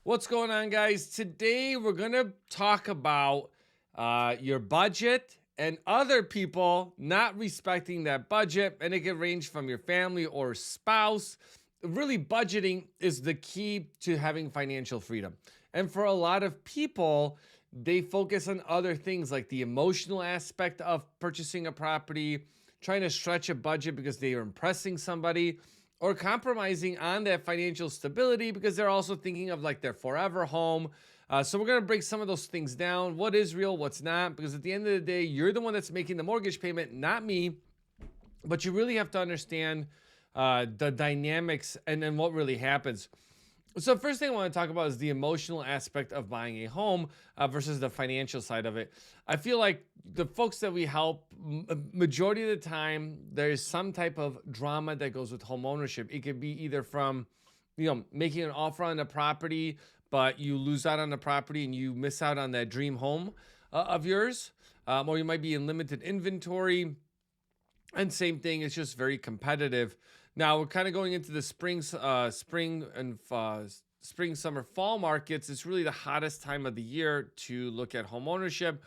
What's going on, guys? Today we're gonna talk about your budget and other people not respecting that budget, and it can range from your family or spouse. Really, budgeting is the key to having financial freedom. And for a lot of people, they focus on other things like the emotional aspect of purchasing a property, trying to stretch a budget because they are impressing somebody, or compromising on that financial stability because they're also thinking of like their forever home. So we're going to break some of those things down. What is real, what's not, because at the end of the day, you're the one that's making the mortgage payment, not me. But you really have to understand the dynamics and then what really happens. So first thing I want to talk about is the emotional aspect of buying a home versus the financial side of it. I feel like the folks that we help, majority of the time, there's some type of drama that goes with home ownership. It could be either from, making an offer on the property, but you lose out on the property and you miss out on that dream home of yours, or you might be in limited inventory. And same thing, it's just very competitive. Now we're kind of going into the spring, summer, fall markets. It's really the hottest time of the year to look at home ownership.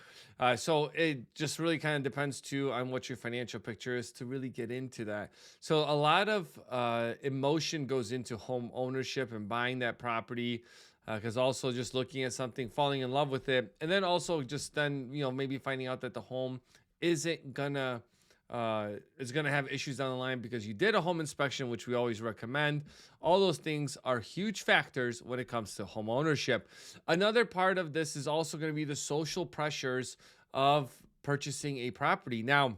So it just really kind of depends too on what your financial picture is to really get into that. So a lot of emotion goes into home ownership and buying that property. Because also just looking at something, falling in love with it, and then also just then maybe finding out that the home isn't gonna is going to have issues down the line because you did a home inspection, which we always recommend. All those things are huge factors when it comes to home ownership. Another part of this is also going to be the social pressures of purchasing a property. Now,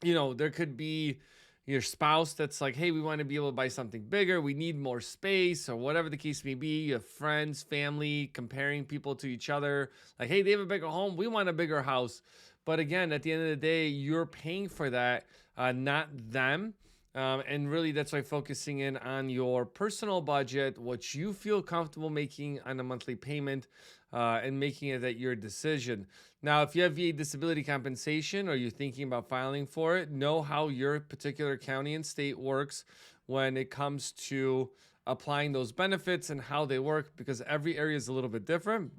there could be your spouse that's like, hey, we want to be able to buy something bigger. We need more space, or whatever the case may be. You have friends, family, comparing people to each other. Like, hey, they have a bigger home. We want a bigger house. But again, at the end of the day, you're paying for that, not them. And really, that's why focusing in on your personal budget, what you feel comfortable making on a monthly payment, and making it that your decision. Now, if you have VA disability compensation or you're thinking about filing for it, know how your particular county and state works when it comes to applying those benefits and how they work, because every area is a little bit different.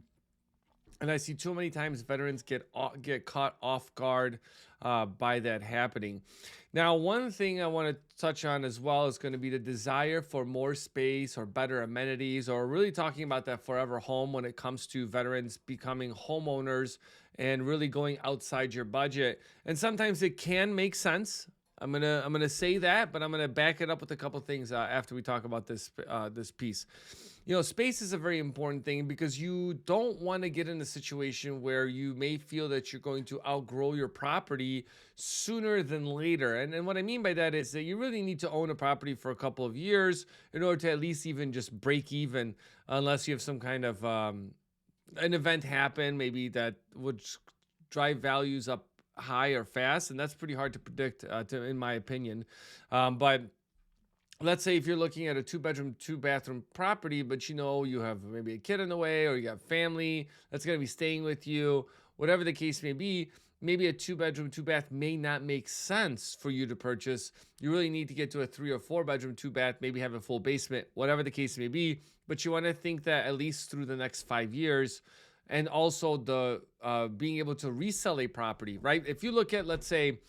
And I see too many times veterans get caught off guard by that happening. Now, one thing I want to touch on as well is going to be the desire for more space or better amenities, or really talking about that forever home when it comes to veterans becoming homeowners and really going outside your budget. And sometimes it can make sense. I'm gonna say that, but I'm gonna back it up with a couple things after we talk about this piece. Space is a very important thing because you don't want to get in a situation where you may feel that you're going to outgrow your property sooner than later. And what I mean by that is that you really need to own a property for a couple of years in order to at least even just break even, unless you have some kind of an event happen, maybe that would drive values up high or fast, and that's pretty hard to predict, in my opinion. But let's say if you're looking at a 2 bedroom, 2 bathroom property, but you have maybe a kid in the way, or you have family that's going to be staying with you, whatever the case may be, maybe a 2 bedroom, 2 bath may not make sense for you to purchase. You really need to get to a 3 or 4 bedroom, 2 bath, maybe have a full basement, whatever the case may be. But you want to think that at least through the next 5 years, and also the being able to resell a property, right? If you look at, let's say,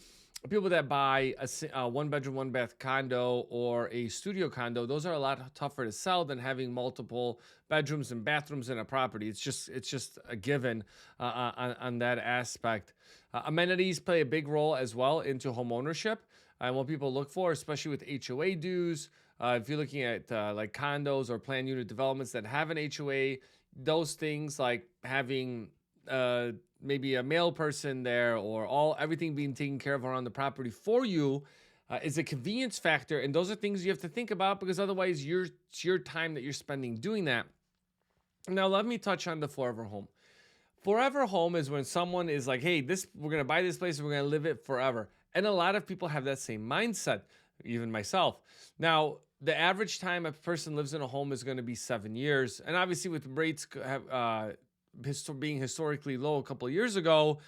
people that buy a 1 bedroom, 1 bath condo or a studio condo, those are a lot tougher to sell than having multiple bedrooms and bathrooms in a property. It's just a given on that aspect. Amenities play a big role as well into home ownership and what people look for, especially with HOA dues. If you're looking at like condos or planned unit developments that have an HOA, those things like having maybe a male person there, or everything being taken care of around the property for you, is a convenience factor. And those are things you have to think about, because otherwise it's your time that you're spending doing that. Now let me touch on the forever home. Forever home is when someone is like, hey, we're gonna buy this place and we're gonna live it forever. And a lot of people have that same mindset, even myself. Now, the average time a person lives in a home is going to be 7 years. And obviously, with rates being historically low a couple of years ago,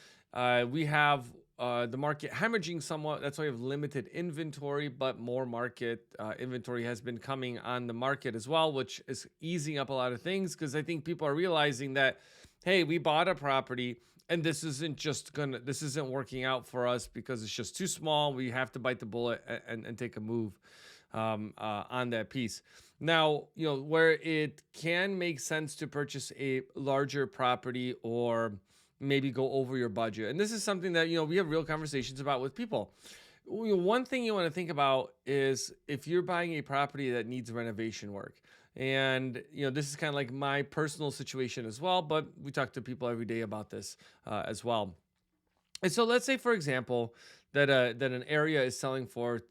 we have the market hemorrhaging somewhat. That's why we have limited inventory, but more market inventory has been coming on the market as well, which is easing up a lot of things because I think people are realizing that, hey, we bought a property and this isn't working out for us because it's just too small. We have to bite the bullet and take a move on that piece. Now, where it can make sense to purchase a larger property or maybe go over your budget. And this is something that, we have real conversations about with people. One thing you want to think about is if you're buying a property that needs renovation work. And, this is kind of like my personal situation as well, but we talk to people every day about this as well. And so let's say, for example, that an area is selling for,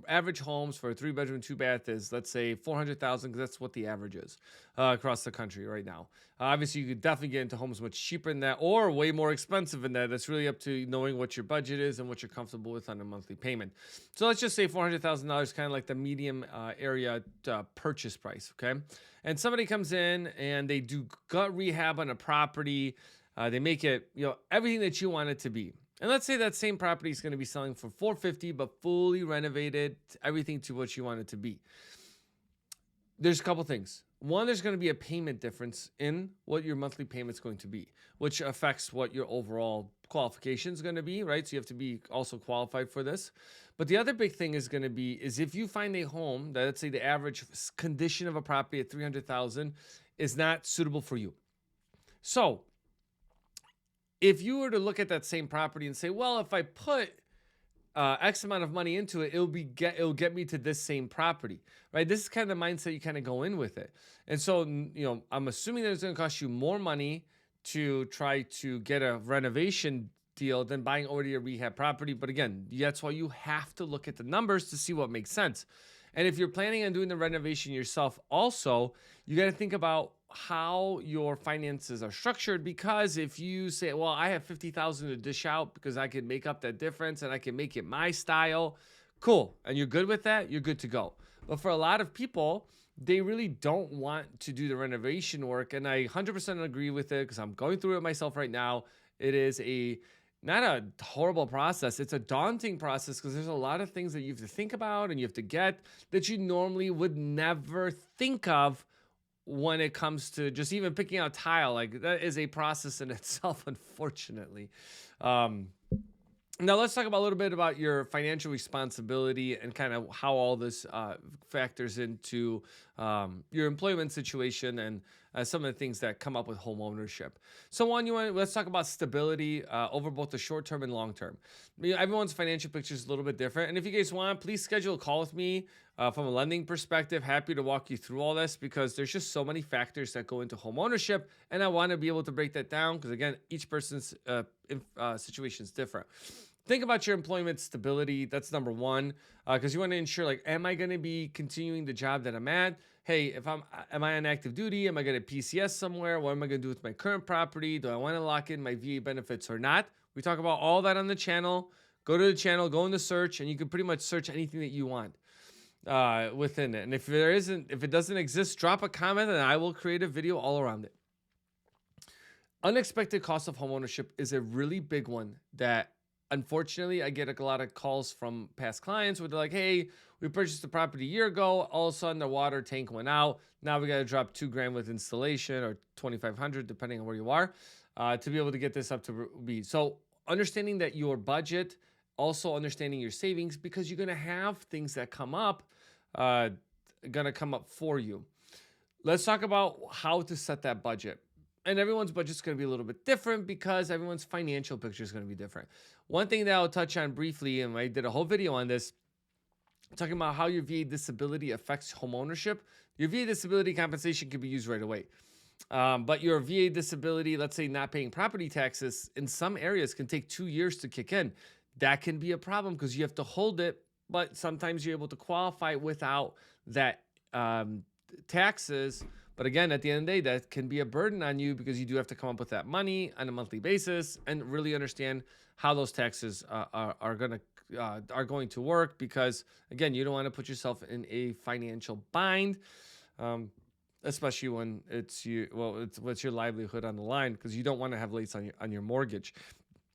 average homes for a 3-bedroom, 2-bath is, let's say, 400,000, because that's what the average is across the country right now. Obviously, you could definitely get into homes much cheaper than that or way more expensive than that. That's really up to knowing what your budget is and what you're comfortable with on a monthly payment. So let's just say $400,000, kind of like the medium area purchase price, okay? And somebody comes in and they do gut rehab on a property. They make it, everything that you want it to be. And let's say that same property is going to be selling for $450,000, but fully renovated, everything to what you want it to be. There's a couple things. One, there's going to be a payment difference in what your monthly payment is going to be, which affects what your overall qualification is going to be, right? So you have to be also qualified for this. But the other big thing is going to be is if you find a home that, let's say, the average condition of a property at $300,000 is not suitable for you. So if you were to look at that same property and say, well, if I put X amount of money into it, it'll get me to this same property, right? This is kind of the mindset you kind of go in with it. And so, I'm assuming that it's going to cost you more money to try to get a renovation deal than buying already a rehab property. But again, that's why you have to look at the numbers to see what makes sense. And if you're planning on doing the renovation yourself also, you got to think about how your finances are structured, because if you say, well, I have 50,000 to dish out because I can make up that difference and I can make it my style, cool. And you're good with that, you're good to go. But for a lot of people, they really don't want to do the renovation work. And I 100% agree with it because I'm going through it myself right now. It is not a horrible process. It's a daunting process because there's a lot of things that you have to think about and you have to get that you normally would never think of when it comes to just even picking out tile. Like, that is a process in itself, unfortunately. Now let's talk about a little bit about your financial responsibility and kind of how all this factors into your employment situation and some of the things that come up with home ownership. So let's talk about stability over both the short term and long term. Everyone's financial picture is a little bit different. And if you guys want, please schedule a call with me from a lending perspective. Happy to walk you through all this because there's just so many factors that go into home ownership. And I want to be able to break that down because, again, each person's situation is different. Think about your employment stability. That's number one, because you want to ensure, like, am I going to be continuing the job that I'm at? Hey, am I on active duty? Am I going to PCS somewhere? What am I going to do with my current property? Do I want to lock in my VA benefits or not? We talk about all that on the channel. Go to the channel, go into search, and you can pretty much search anything that you want within it. And if it doesn't exist, drop a comment and I will create a video all around it. Unexpected cost of homeownership is a really big one that, unfortunately, I get a lot of calls from past clients where they're like, hey, we purchased the property a year ago. All of a sudden, the water tank went out. Now we got to drop $2,000 with installation or $2,500, depending on where you are, to be able to get this up to be. So understanding that your budget, also understanding your savings, because you're going to have things that come up, for you. Let's talk about how to set that budget. And everyone's budget is going to be a little bit different because everyone's financial picture is going to be different. One thing that I'll touch on briefly, and I did a whole video on this, talking about how your VA disability affects home ownership. Your VA disability compensation can be used right away. But your VA disability, let's say not paying property taxes, in some areas can take 2 years to kick in. That can be a problem because you have to hold it, but sometimes you're able to qualify without that taxes. But again, at the end of the day, that can be a burden on you because you do have to come up with that money on a monthly basis and really understand how those taxes are going to work. Because again, you don't want to put yourself in a financial bind, especially when it's your livelihood on the line, because you don't want to have lates on your mortgage.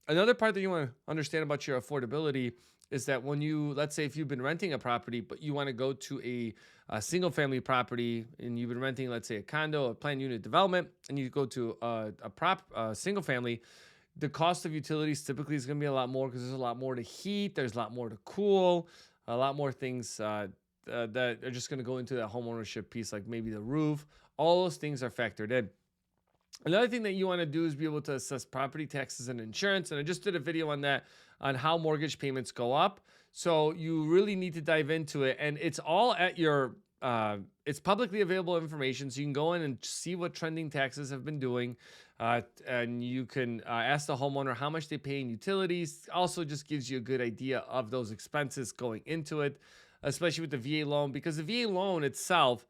Another part that you want to understand about your affordability is that when you, let's say, if you've been renting a property, but you want to go to a single family property and you've been renting, let's say, a condo, a planned unit development, and you go to a single family, the cost of utilities typically is going to be a lot more because there's a lot more to heat, there's a lot more to cool, a lot more things that are just going to go into that home ownership piece, like maybe the roof. All those things are factored in. Another thing that you want to do is be able to assess property taxes and insurance. And I just did a video on that, on how mortgage payments go up. So you really need to dive into it. And it's all at your, it's publicly available information. So you can go in and see what trending taxes have been doing. And you can ask the homeowner how much they pay in utilities. Also just gives you a good idea of those expenses going into it, especially with the VA loan, because the VA loan itself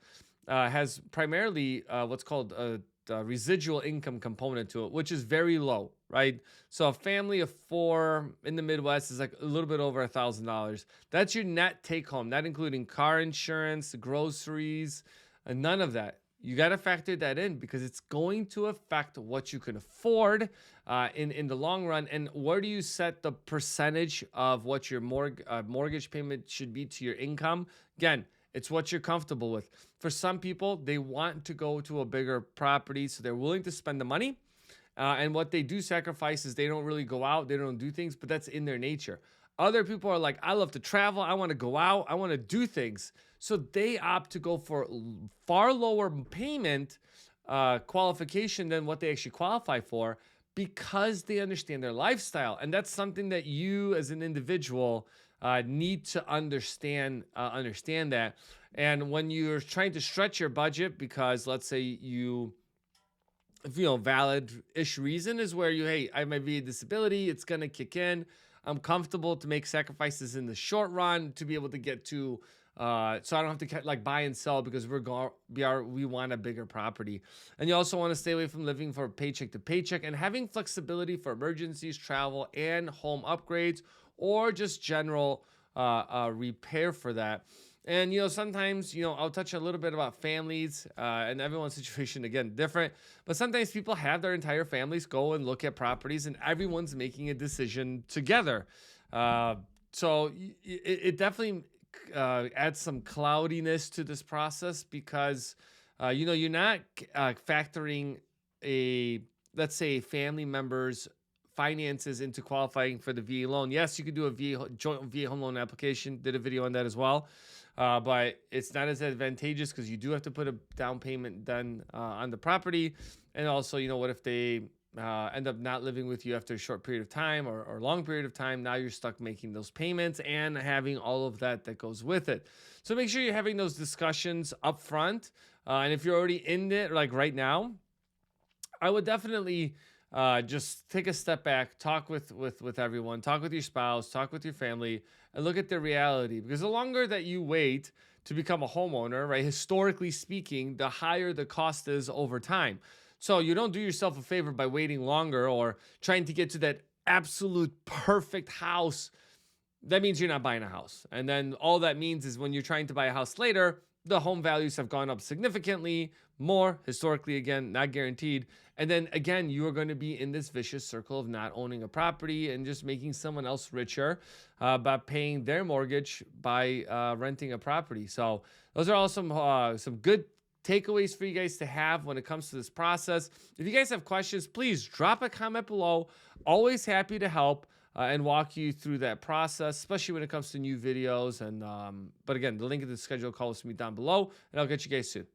has primarily what's called a residual income component to it, which is very low, right? So a family of four in the Midwest is like a little bit over $1,000. That's your net take home, not including car insurance, groceries, and none of that. You got to factor that in because it's going to affect what you can afford in the long run. And where do you set the percentage of what your mortgage payment should be to your income? Again, it's what you're comfortable with. For some people, they want to go to a bigger property, so they're willing to spend the money. And what they do sacrifice is they don't really go out, they don't do things, but that's in their nature. Other people are like, I love to travel, I want to go out, I want to do things. So they opt to go for far lower payment qualification than what they actually qualify for because they understand their lifestyle. And that's something that you as an individual need to understand that. And when you're trying to stretch your budget, because let's say you valid-ish reason is where hey, I might be a disability, it's gonna kick in. I'm comfortable to make sacrifices in the short run to be able to get to, so I don't have to like buy and sell because we want a bigger property. And you also want to stay away from living for paycheck to paycheck and having flexibility for emergencies, travel, and home upgrades, or just general repair for that. And, sometimes, I'll touch a little bit about families and everyone's situation, again, different. But sometimes people have their entire families go and look at properties and everyone's making a decision together. So it definitely adds some cloudiness to this process because, you're not factoring let's say, a family member's finances into qualifying for the VA loan. Yes, you could do a joint VA home loan application. Did a video on that as well. But it's not as advantageous because you do have to put a down payment done on the property. And also, what if they end up not living with you after a short period of time or a long period of time? Now you're stuck making those payments and having all of that goes with it. So make sure you're having those discussions up front. And if you're already in it, like right now, I would definitely just take a step back, talk with everyone, talk with your spouse, talk with your family, and look at the reality. Because the longer that you wait to become a homeowner, right, historically speaking, the higher the cost is over time. So you don't do yourself a favor by waiting longer or trying to get to that absolute perfect house. That means you're not buying a house. And then all that means is when you're trying to buy a house later, the home values have gone up significantly more, historically, again, not guaranteed. And then again, you are going to be in this vicious circle of not owning a property and just making someone else richer by paying their mortgage by renting a property. So those are all some good takeaways for you guys to have when it comes to this process. If you guys have questions, please drop a comment below. Always happy to help and walk you through that process, especially when it comes to new videos. And but again, the link in the schedule call with me down below, and I'll get you guys soon.